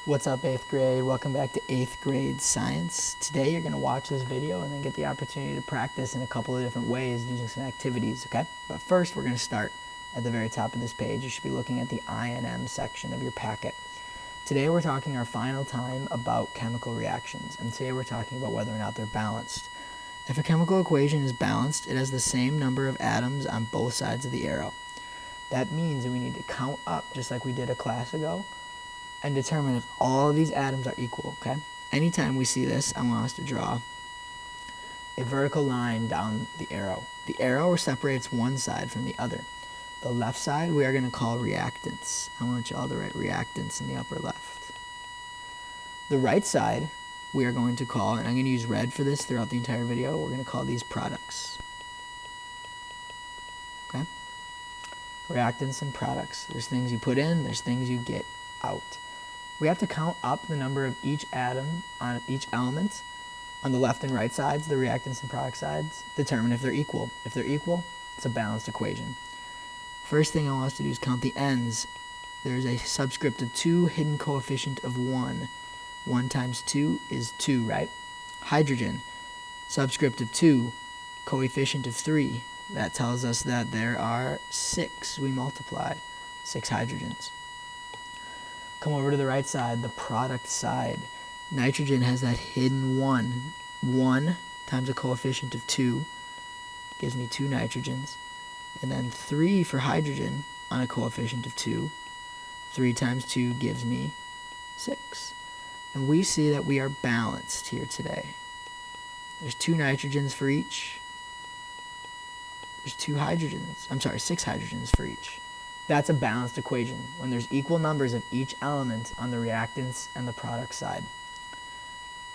What's up, 8th grade? Welcome back to 8th grade science. Today you're going to watch this video and then get the opportunity to practice in a couple of different ways using some activities, okay? But first we're going to start at the very top of this page. You should be looking at the I&M section of your packet. Today we're talking our final time about chemical reactions, and today we're talking about whether or not they're balanced. If a chemical equation is balanced, it has the same number of atoms on both sides of the arrow. That means that we need to count up just like we did a class ago and determine if all of these atoms are equal, okay? Anytime we see this, I want us to draw a vertical line down the arrow. The arrow separates one side from the other. The left side we are going to call reactants. I want you all to write reactants in the upper left. The right side we are going to call, and I'm going to use red for this throughout the entire video, we're going to call these products. Okay? Reactants and products. There's things you put in, there's things you get out. We have to count up the number of each atom on each element on the left and right sides, the reactants and product sides, determine if they're equal. If they're equal, it's a balanced equation. First thing I want us to do is count the ends. There's a subscript of 2, hidden coefficient of 1. 1 times 2 is 2, right? Hydrogen, subscript of 2, coefficient of 3. That tells us that there are 6. We multiply 6 hydrogens. Come over to the right side, the product side. Nitrogen has that hidden 1. 1 times a coefficient of 2 gives me 2 nitrogens. And then 3 for hydrogen on a coefficient of 2. 3 times 2 gives me 6. And we see that we are balanced here today. There's 2 nitrogens for each. There's 6 hydrogens for each. That's a balanced equation, when there's equal numbers of each element on the reactants and the product side.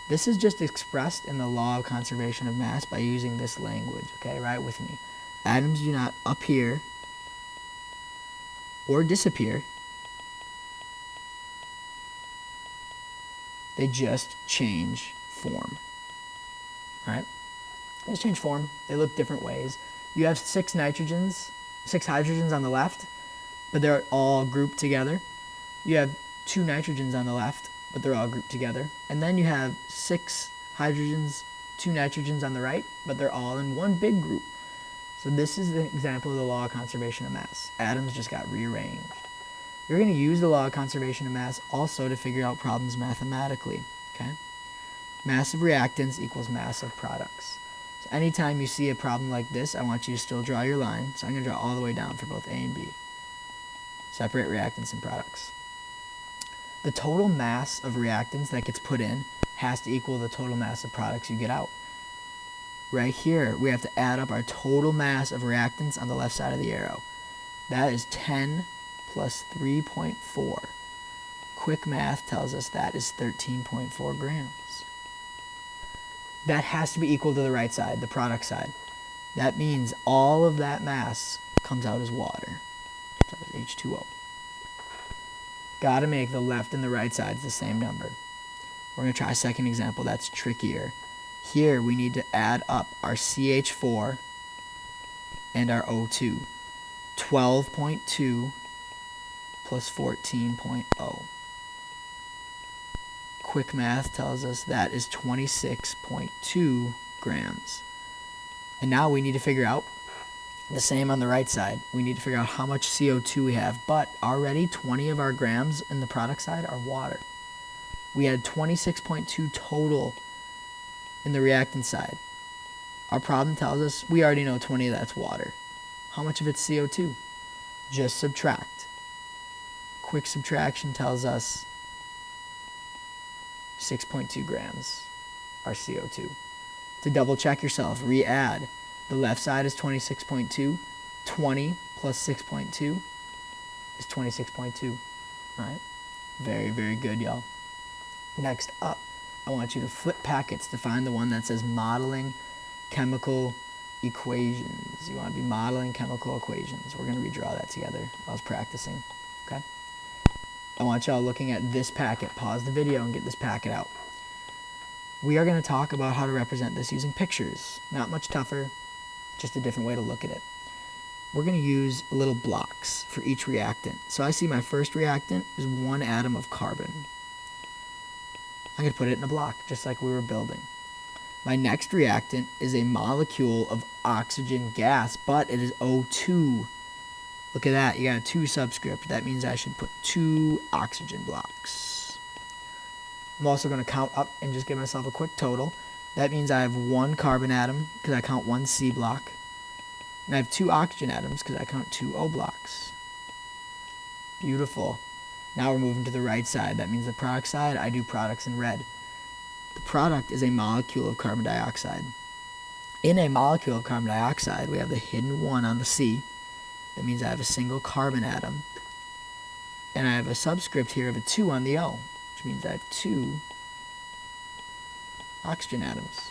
This is just expressed in the law of conservation of mass by using this language, okay? Right with me. Atoms do not appear or disappear. They just change form. All right? They just change form. They look different ways. You have 6 hydrogens on the left, but they're all grouped together. You have 2 nitrogens on the left, but they're all grouped together. And then you have 6 hydrogens, 2 nitrogens on the right, but they're all in one big group. So this is the example of the law of conservation of mass. Atoms just got rearranged. You're going to use the law of conservation of mass also to figure out problems mathematically. Okay? Mass of reactants equals mass of products. So anytime you see a problem like this, I want you to still draw your line. So I'm going to draw all the way down for both A and B. Separate reactants and products. The total mass of reactants that gets put in has to equal the total mass of products you get out. Right here, we have to add up our total mass of reactants on the left side of the arrow. That is 10 plus 3.4. Quick math tells us that is 13.4 grams. That has to be equal to the right side, the product side. That means all of that mass comes out as water. Comes out as H2O. Got to make the left and the right sides the same number. We're going to try a second example that's trickier. Here we need to add up our CH4 and our O2. 12.2 plus 14.0. Quick math tells us that is 26.2 grams. And now we need to figure out the same on the right side. We need to figure out how much CO2 we have, but already 20 of our grams in the product side are water. We had 26.2 total in the reactant side. Our problem tells us we already know 20 of that's water. How much of it's CO2? Just subtract. Quick subtraction tells us 6.2 grams are CO2. To double check yourself, re-add. The left side is 26.2. 20 plus 6.2 is 26.2. All right? Very, very good, y'all. Next up, I want you to flip packets to find the one that says modeling chemical equations. You want to be modeling chemical equations. We're going to redraw that together. I was practicing. Okay? I want y'all looking at this packet. Pause the video and get this packet out. We are going to talk about how to represent this using pictures. Not much tougher, just a different way to look at it. we're going to use little blocks for each reactant. So I see my first reactant is 1 atom of carbon. I'm going to put it in a block, just like we were building. My next reactant is a molecule of oxygen gas, but it is O2. Look at that, you got a 2 subscript. That means I should put 2 oxygen blocks. I'm also going to count up and just give myself a quick total. That means I have 1 carbon atom, because I count 1 C block. And I have 2 oxygen atoms, because I count 2 O blocks. Beautiful. Now we're moving to the right side. That means the product side, I do products in red. The product is a molecule of carbon dioxide. In a molecule of carbon dioxide, we have the hidden 1 on the C. That means I have a single carbon atom. And I have a subscript here of a 2 on the O, which means I have 2 oxygen atoms.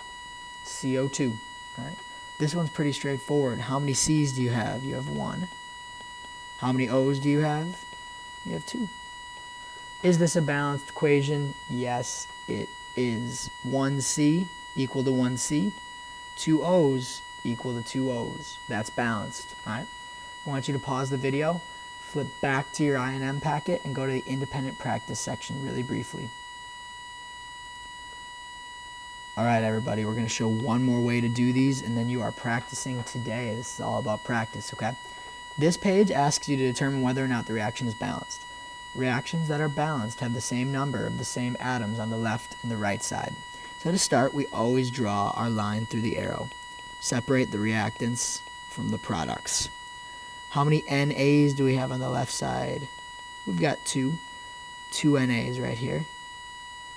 CO2. All right. This one's pretty straightforward. How many C's do you have? You have 1. How many O's do you have? You have 2. Is this a balanced equation? Yes, it is. 1C equal to 1C. 2 O's equal to 2 O's. That's balanced. All right. I want you to pause the video, flip back to your I&M packet, and go to the independent practice section really briefly. All right, everybody, we're going to show one more way to do these, and then you are practicing today. This is all about practice, okay? This page asks you to determine whether or not the reaction is balanced. Reactions that are balanced have the same number of the same atoms on the left and the right side. So to start, we always draw our line through the arrow. Separate the reactants from the products. How many NAs do we have on the left side? We've got 2. 2 NAs right here.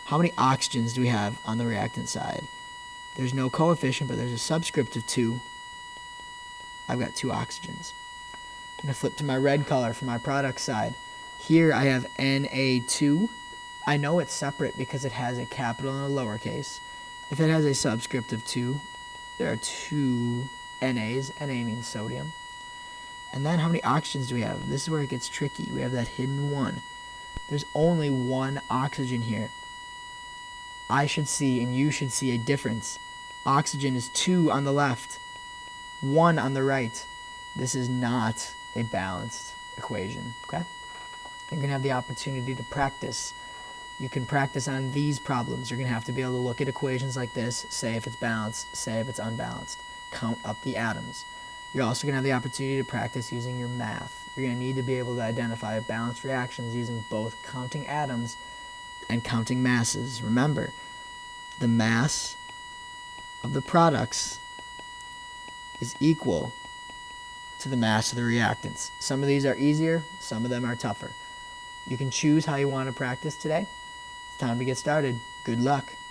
How many oxygens do we have on the reactant side? There's no coefficient, but there's a subscript of 2. I've got 2 oxygens. I'm going to flip to my red color for my product side. Here I have Na2. I know it's separate because it has a capital and a lowercase. If it has a subscript of 2, there are 2 NAs. Na means sodium. And then how many oxygens do we have? This is where it gets tricky. We have that hidden 1. There's only 1 oxygen here. I should see and you should see a difference. Oxygen is 2 on the left, 1 on the right. This is not a balanced equation, okay? You're going to have the opportunity to practice. You can practice on these problems. You're going to have to be able to look at equations like this, say if it's balanced, say if it's unbalanced. Count up the atoms. You're also going to have the opportunity to practice using your math. You're going to need to be able to identify balanced reactions using both counting atoms and counting masses. Remember, the mass of the products is equal to the mass of the reactants. Some of these are easier, some of them are tougher. You can choose how you want to practice today. It's time to get started. Good luck.